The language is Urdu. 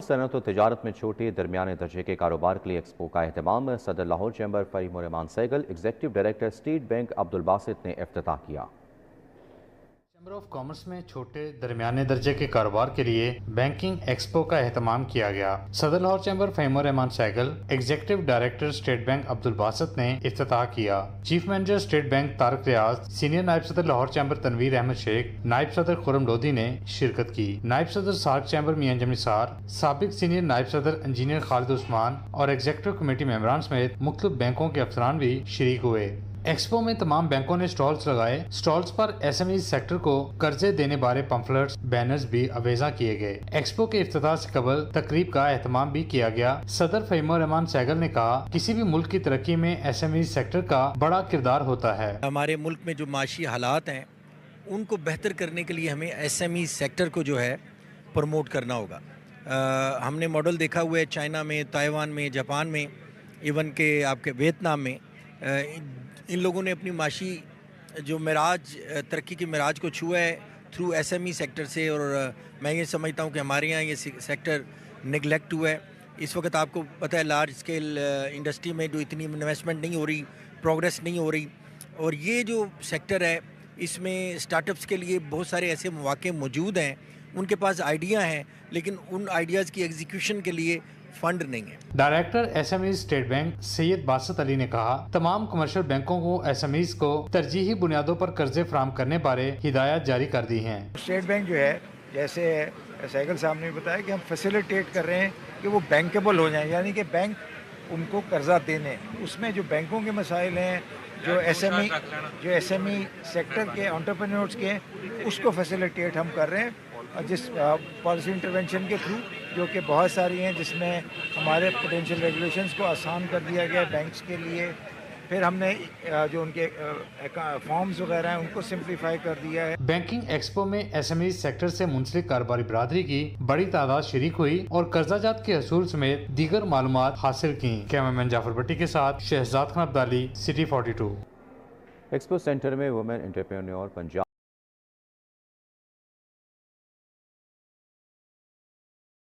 صنعت و تجارت میں چھوٹے درمیانے درجے کے کاروبار کے لیے ایکسپو کا اہتمام صدر Lahore chamber Fahim ur-Rehman Sehgal, executive director state bank Abdul Basit نے افتتاح کیا۔ چیمبر آف کامرس میں چھوٹے درمیانے درجے کے کاروبار کے لیے بینکنگ ایکسپو کا اہتمام کیا گیا۔ صدر Lahore chamber Fahim ur-Rehman Sehgal, executive director state bank Abdul Basit نے افتتاح کیا۔ Chief manager state bank Tariq Riaz, senior نائب صدر لاہور چیمبر تنویر احمد شیخ، نائب صدر خرم لودھی نے شرکت کی۔ نائب صدر سارک چیمبر میاں انجم نثار، سابق سینئر نائب صدر انجینئر خالد عثمان اور ایگزیکٹو کمیٹی ممبران سمیت مختلف بینکوں کے افسران بھی شریک ہوئے۔ ایکسپو میں تمام بینکوں نے سٹالز لگائے۔ سٹالز پر ایس ایم ای سیکٹر کو قرضے دینے بارے پمفلٹس، بینرز بھی اویزا کیے گئے۔ ایکسپو کے افتتاح سے قبل تقریب کا اہتمام بھی کیا گیا۔ صدر فہیم الرحمان سہگل نے کہا، کسی بھی ملک کی ترقی میں ایس ایم ای سیکٹر کا بڑا کردار ہوتا ہے۔ ہمارے ملک میں جو معاشی حالات ہیں ان کو بہتر کرنے کے لیے ہمیں ایس ایم ای سیکٹر کو جو ہے پروموٹ کرنا ہوگا۔ ہم نے ماڈل دیکھا ہوا ہے چائنا میں، تائیوان میں، جاپان میں، ایون کہ آپ کے ویتنام میں۔ ان لوگوں نے اپنی معاشی جو معراج، ترقی کے معراج کو چھوا ہے through S M E sector سے، اور میں یہ سمجھتا ہوں کہ ہمارے یہاں یہ سیکٹر نگلیکٹ ہوا ہے۔ اس وقت آپ کو پتہ ہے لارج اسکیل انڈسٹری میں جو اتنی انویسٹمنٹ نہیں ہو رہی، پروگریس نہیں ہو رہی، اور یہ جو سیکٹر ہے اس میں اسٹارٹ اپس کے لیے بہت سارے ایسے مواقع موجود ہیں۔ ان کے پاس آئیڈیا ہیں لیکن ان آئیڈیاز کی ایگزیکیوشن کے لیے فنڈ نہیں ہے۔ Director S M E state bank Syed Basit Ali نے کہا، تمام کمرشل بینکوں کو ایس ایم ایز کو ترجیحی بنیادوں پر قرضے فراہم کرنے بارے ہدایات جاری کر دی ہیں۔ اسٹیٹ بینک جو ہے، جیسے سہگل صاحب نے بتایا کہ ہم فیسیلیٹیٹ کر رہے ہیں کہ وہ بینکیبل ہو جائیں، یعنی کہ بینک ان کو قرضہ دینے، اس میں جو بینکوں کے مسائل ہیں، جو ایس ایم ای سیکٹر کے انٹرپرینورز کے ہیں، اس کو فیسیلیٹیٹ ہم کر رہے ہیں جس پالیسی انٹرونشن کے تھرو، جو کہ بہت ساری ہیں، جس میں ہمارے پوٹینشیل ریگولیشنز کو آسان کر دیا گیا بینکس کے لیے۔ پھر ہم نے جو ان کے فارمز وغیرہ ہیں ان کو سمپلیفائی کر دیا ہے۔ بینکنگ ایکسپو میں ایس ایم ای سیکٹر سے منسلک کاروباری برادری کی بڑی تعداد شریک ہوئی اور قرضہ جات کے حصول سمیت دیگر معلومات حاصل کی۔ کیمرامین جعفر بٹی کے ساتھ Shahzad Khan Abdali, city 42۔ Expo centre میں وومن انٹرپرینیور پنجاب